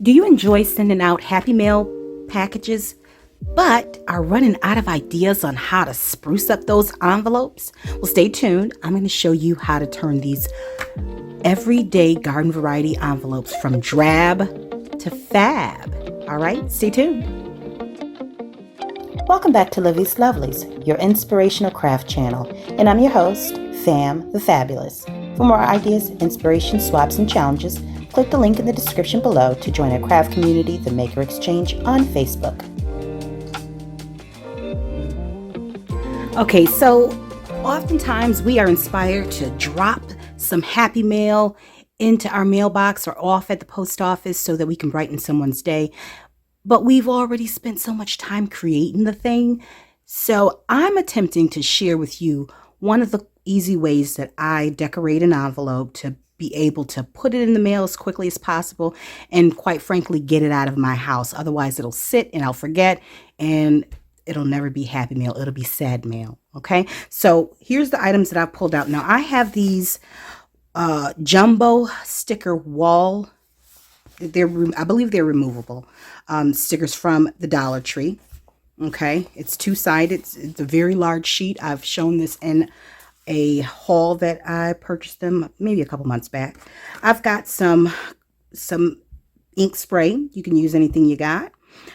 Do you enjoy sending out Happy Mail packages, but are running out of ideas on how to spruce up those envelopes? Well, stay tuned. I'm going to show you how to turn these everyday garden variety envelopes from drab to fab. All right, stay tuned. Welcome back to Livie's Lovelies, your inspirational craft channel, and I'm your host, Fam the Fabulous. For more ideas, inspiration, swaps, and challenges, click the link in the description below to join our craft community, the Maker Exchange, on Facebook. Okay, so oftentimes we are inspired to drop some happy mail into our mailbox or off at the post office so that we can brighten someone's day. But we've already spent so much time creating the thing. So I'm attempting to share with you one of the easy ways that I decorate an envelope to be able to put it in the mail as quickly as possible and, quite frankly, get it out of my house. Otherwise, it'll sit and I'll forget and it'll never be happy mail. It'll be sad mail. Okay, so here's the items that I've pulled out. Now, I have these jumbo sticker wall. I believe they're removable stickers from the Dollar Tree. Okay, it's two-sided. It's a very large sheet. I've shown this in a haul that I purchased them maybe a couple months back. I've got some ink spray. You can use anything you got.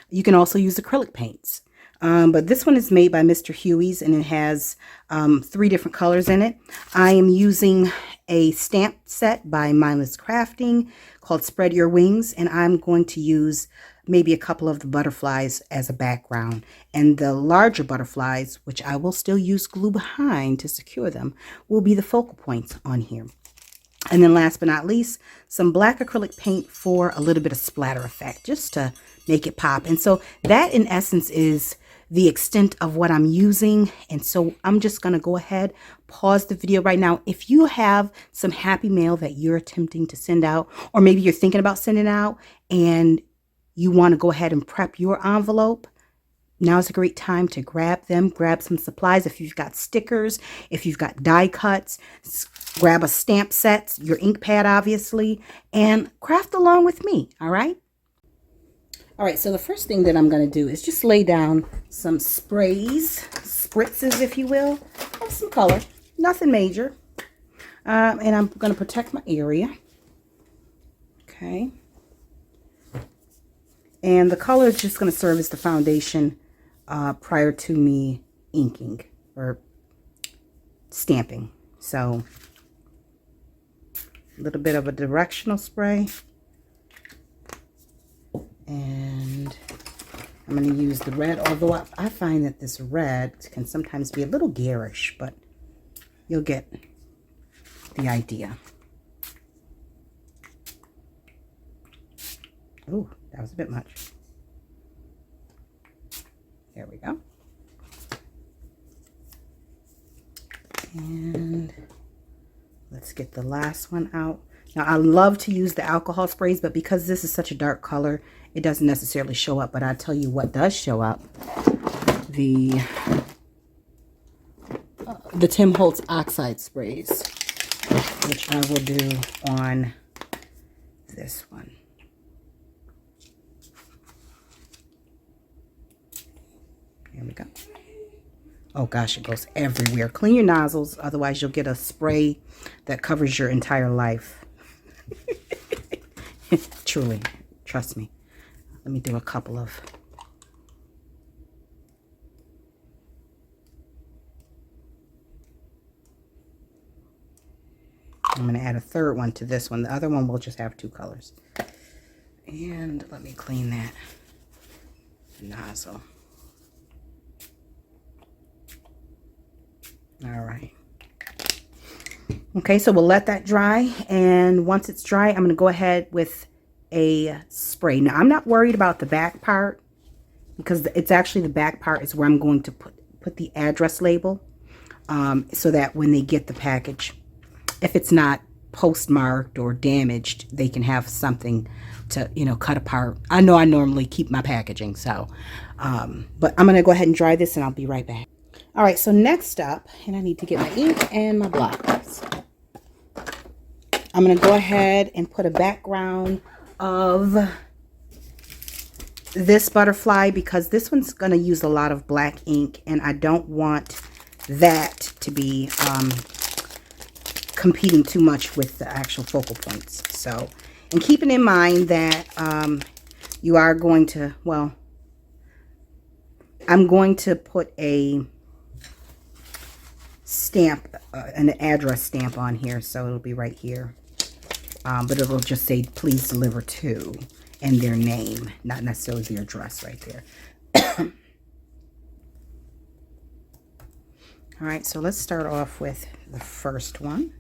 You can also use acrylic paints. But this one is made by Mr. Huey's and it has 3 different colors in it. I am using a stamp set by Mindless Crafting called Spread Your Wings, and I'm going to use maybe a couple of the butterflies as a background, and the larger butterflies, which I will still use glue behind to secure them, will be the focal points on here. And then last but not least, some black acrylic paint for a little bit of splatter effect, just to make it pop. And so that in essence is the extent of what I'm using. And so I'm just going to go ahead, pause the video right now. If you have some happy mail that you're attempting to send out, or maybe you're thinking about sending out and you want to go ahead and prep your envelope, now's a great time to grab them, grab some supplies. If you've got stickers, if you've got die cuts, grab a stamp set, your ink pad, obviously, and craft along with me. All right. All right, so the first thing that I'm going to do is just lay down some sprays, spritzes, if you will, of some color. Nothing major. And I'm going to protect my area. Okay. And the color is just going to serve as the foundation prior to me inking or stamping. So a little bit of a directional spray. And I'm going to use the red, although I find that this red can sometimes be a little garish, but you'll get the idea. Ooh, that was a bit much. There we go. And let's get the last one out. Now, I love to use the alcohol sprays, but because this is such a dark color, it doesn't necessarily show up. But I'll tell you what does show up. The Tim Holtz oxide sprays, which I will do on this one. Here we go. Oh gosh, it goes everywhere. Clean your nozzles, otherwise you'll get a spray that covers your entire life. Truly, trust me. Let me do a couple of. I'm going to add a third one to this one. The other one will just have 2 colors. And let me clean that nozzle. All right. Okay, so we'll let that dry, and once it's dry, I'm going to go ahead with a spray. Now, I'm not worried about the back part because it's actually the back part is where I'm going to put the address label so that when they get the package, if it's not postmarked or damaged, they can have something to, cut apart. I know I normally keep my packaging, so, but I'm going to go ahead and dry this, and I'll be right back. All right, so next up, and I need to get my ink and my blockers. I'm going to go ahead and put a background of this butterfly because this one's going to use a lot of black ink, and I don't want that to be competing too much with the actual focal points. So, and keeping in mind that you are going to, well, I'm going to put a stamp, an address stamp on here, so it'll be right here. But it'll just say, please deliver to, and their name, not necessarily their address right there. All right, so let's start off with the first one.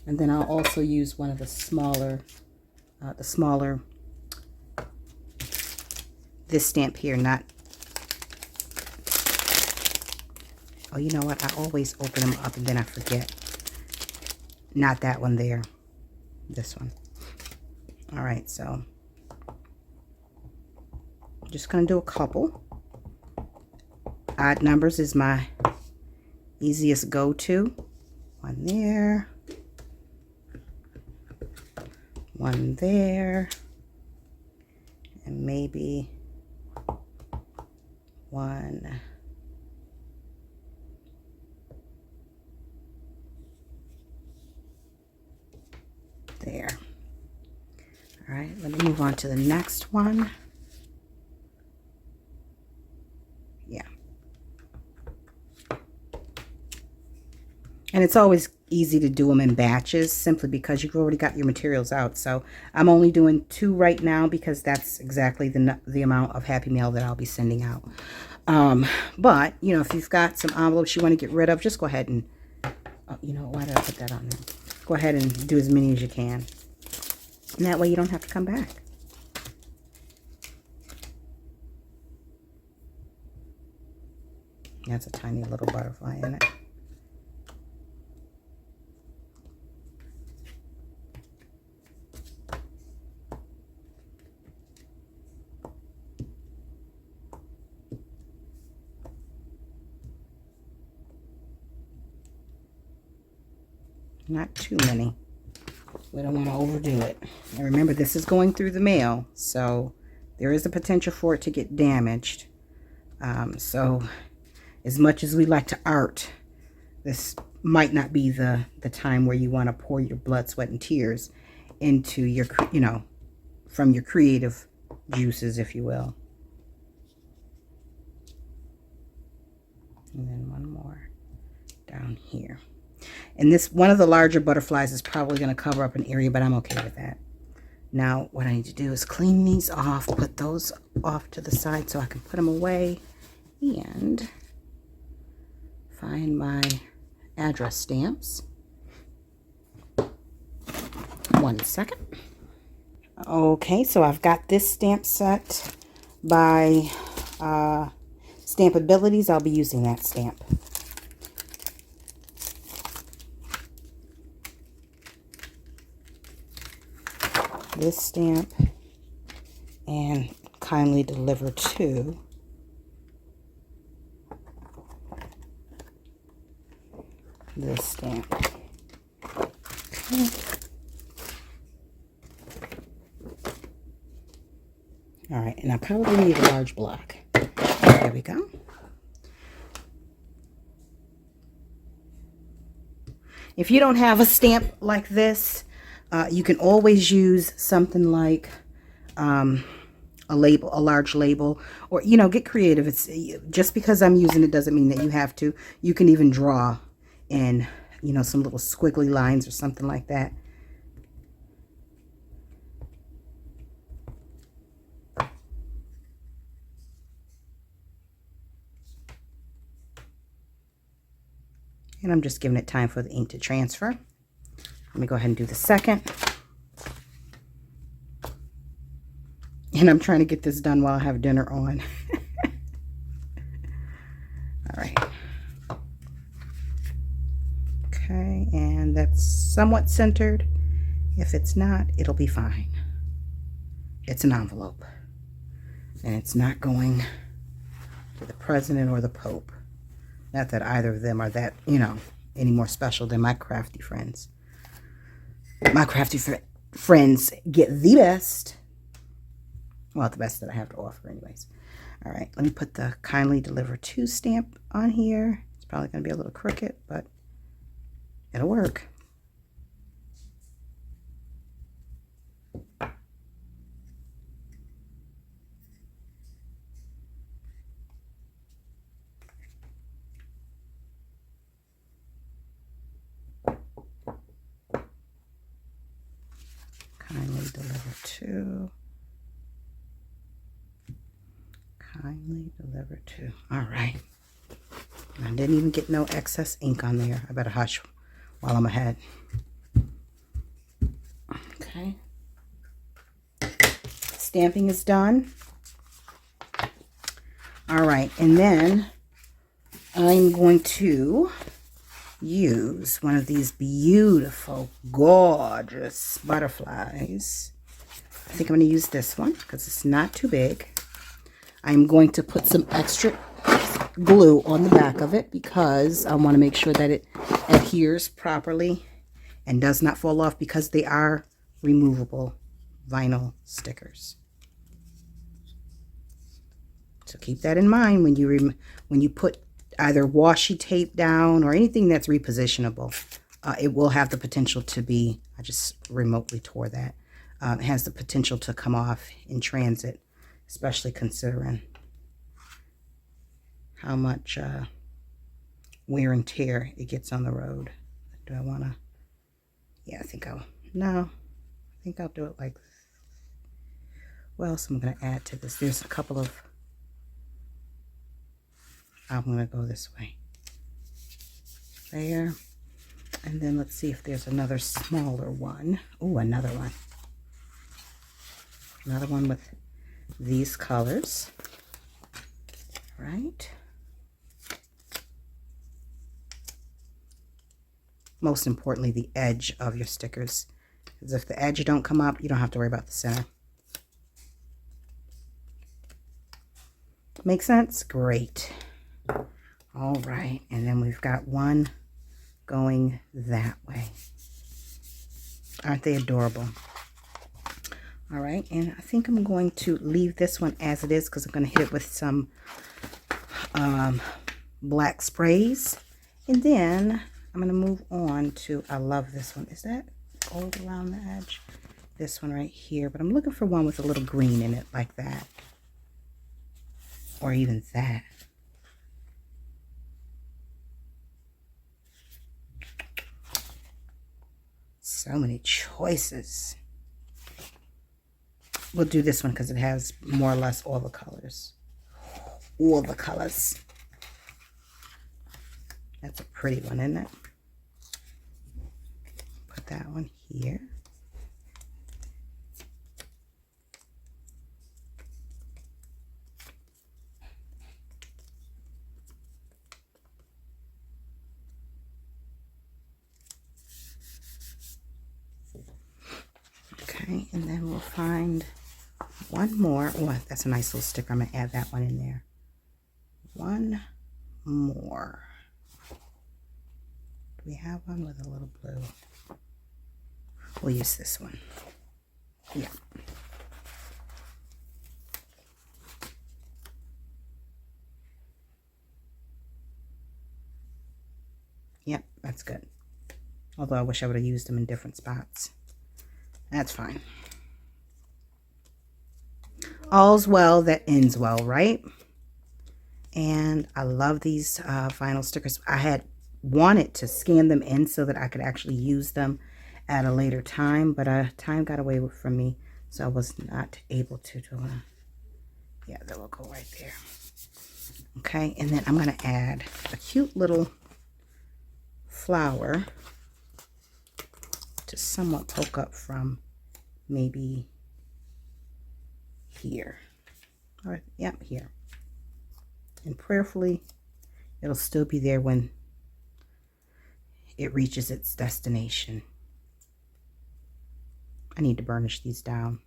And then I'll also use one of the smaller, this stamp here, not, oh, you know what? I always open them up and then I forget. Not that one there. This one. All right, so I'm just going to do a couple. Odd numbers is my easiest go-to. One there. One there. And maybe one there. All right, let me move on to the next one. Yeah. And it's always easy to do them in batches simply because you've already got your materials out. So I'm only doing 2 right now because that's exactly the amount of Happy Mail that I'll be sending out. But, you know, if you've got some envelopes you want to get rid of, just go ahead and, oh, you know, why did I put that on there? Go ahead and do as many as you can. And that way you don't have to come back. That's a tiny little butterfly in it. Not too many. We don't want to overdo it. And remember, this is going through the mail, so there is a potential for it to get damaged. So as much as we like to art, this might not be the time where you want to pour your blood, sweat, and tears into your, you know, from your creative juices, if you will. And then one more down here. And this, one of the larger butterflies is probably going to cover up an area, but I'm okay with that. Now, what I need to do is clean these off, put those off to the side so I can put them away, and find my address stamps. 1 second. Okay, so I've got this stamp set by Stampabilities. I'll be using that stamp. This stamp, and kindly deliver to. This stamp. Okay. All right, and I probably need a large block. There we go. If you don't have a stamp like this, you can always use something like a label, a large label, or, you know, get creative. It's just because I'm using it doesn't mean that you have to. You can even draw in, you know, some little squiggly lines or something like that. And I'm just giving it time for the ink to transfer. Let me go ahead and do the second. And I'm trying to get this done while I have dinner on. All right. Okay, and that's somewhat centered. If it's not, it'll be fine. It's an envelope. And it's not going to the president or the Pope. Not that either of them are that, you know, any more special than my crafty friends. My crafty friends get the best. Well, the best that I have to offer anyways. All right, let me put the kindly deliver to stamp on here. It's probably going to be a little crooked, but it'll work. Kindly deliver to. Kindly deliver to. All right. I didn't even get no excess ink on there. I better hush while I'm ahead. Okay. Stamping is done. All right. And then I'm going to use one of these beautiful, gorgeous butterflies. I think I'm going to use this one because it's not too big. I'm going to put some extra glue on the back of it because I want to make sure that it adheres properly and does not fall off because they are removable vinyl stickers. So keep that in mind when you put either washi tape down or anything that's repositionable. It will have the potential to be, I just remotely tore that. It has the potential to come off in transit, especially considering how much wear and tear it gets on the road. Do I want to? Yeah, I think I'll do it like this. What else am I going to add to this? There's a couple of, I'm going to go this way. There. And then let's see if there's another smaller one. Oh, another one. Another one with these colors. Right. Most importantly, the edge of your stickers. Because if the edge don't come up, you don't have to worry about the center. Make sense? Great. All right. And then we've got one going that way. Aren't they adorable? All right. And I think I'm going to leave this one as it is because I'm going to hit it with some black sprays. And then I'm going to move on to, I love this one. Is that gold around the edge? This one right here. But I'm looking for one with a little green in it like that. Or even that. So many choices. We'll do this one because it has more or less all the colors. All the colors. That's a pretty one, isn't it? Put that one here. Okay, and then we'll find one more. Oh, that's a nice little sticker. I'm going to add that one in there. One more. Do we have one with a little blue? We'll use this one. Yeah. Yep, that's good. Although I wish I would have used them in different spots. That's fine. All's well that ends well, right? And I love these vinyl stickers. I had wanted to scan them in so that I could actually use them at a later time, but time got away from me, so I was not able to do it. Yeah, that will go right there. Okay, and then I'm going to add a cute little flower to somewhat poke up from maybe here. All right, yep, here. And prayerfully, it'll still be there when it reaches its destination. I need to burnish these down.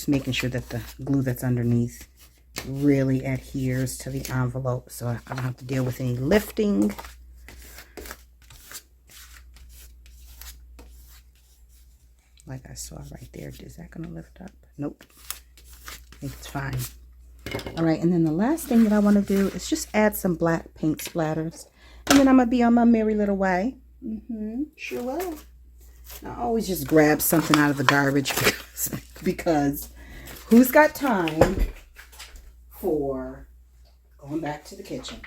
just making sure that the glue that's underneath really adheres to the envelope so I don't have to deal with any lifting. Like I saw right there. Is that going to lift up? Nope. I think it's fine. All right, and then the last thing that I want to do is just add some black paint splatters. And then I'm going to be on my merry little way. Sure will. I always just grab something out of the garbage because who's got time for going back to the kitchen?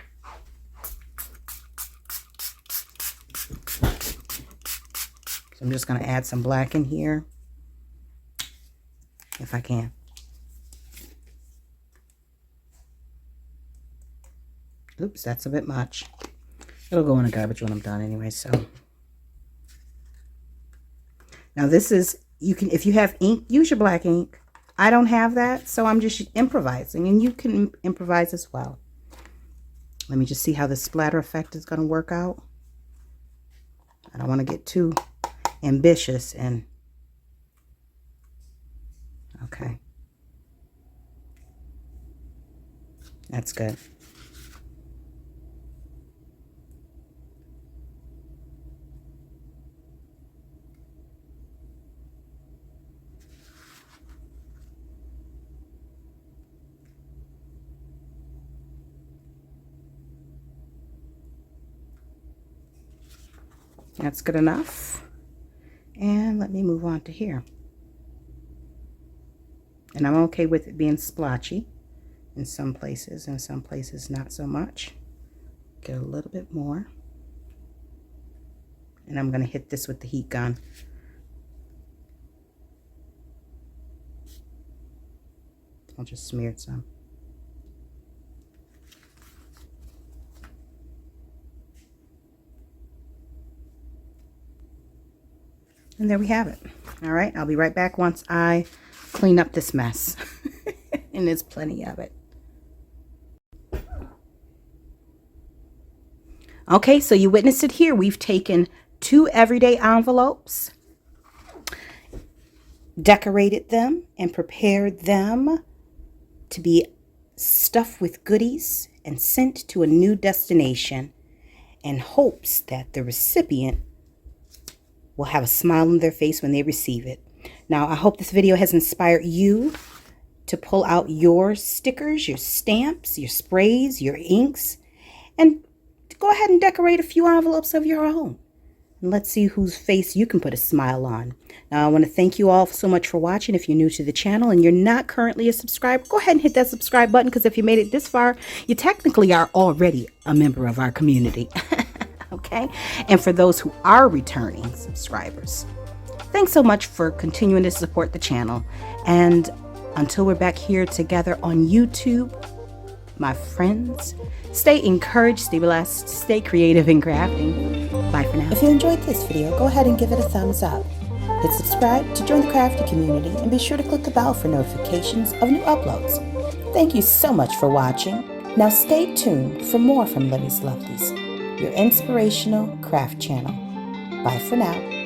So I'm just going to add some black in here if I can. Oops, that's a bit much. It'll go in the garbage when I'm done anyway, so. Now this is, you can, if you have ink, use your black ink. I don't have that, so I'm just improvising, and you can improvise as well. Let me just see how the splatter effect is going to work out. I don't want to get too ambitious and, okay. That's good. That's good enough. And let me move on to here. And I'm okay with it being splotchy in some places, and some places not so much. Get a little bit more. And I'm going to hit this with the heat gun. I'll just smear it some. And there we have it. All right, I'll be right back once I clean up this mess. And there's plenty of it. Okay, so you witnessed it here. We've taken 2 everyday envelopes, decorated them, and prepared them to be stuffed with goodies and sent to a new destination in hopes that the recipient will have a smile on their face when they receive it. Now, I hope this video has inspired you to pull out your stickers, your stamps, your sprays, your inks, and go ahead and decorate a few envelopes of your own. And let's see whose face you can put a smile on. Now, I want to thank you all so much for watching. If you're new to the channel and you're not currently a subscriber, go ahead and hit that subscribe button, because if you made it this far, you technically are already a member of our community. Okay? And for those who are returning subscribers, thanks so much for continuing to support the channel. And until we're back here together on YouTube, my friends, stay encouraged, stay blessed, stay creative in crafting. Bye for now. If you enjoyed this video, go ahead and give it a thumbs up. Hit subscribe to join the crafting community, and be sure to click the bell for notifications of new uploads. Thank you so much for watching. Now stay tuned for more from Livie's Lovelies, your inspirational craft channel. Bye for now.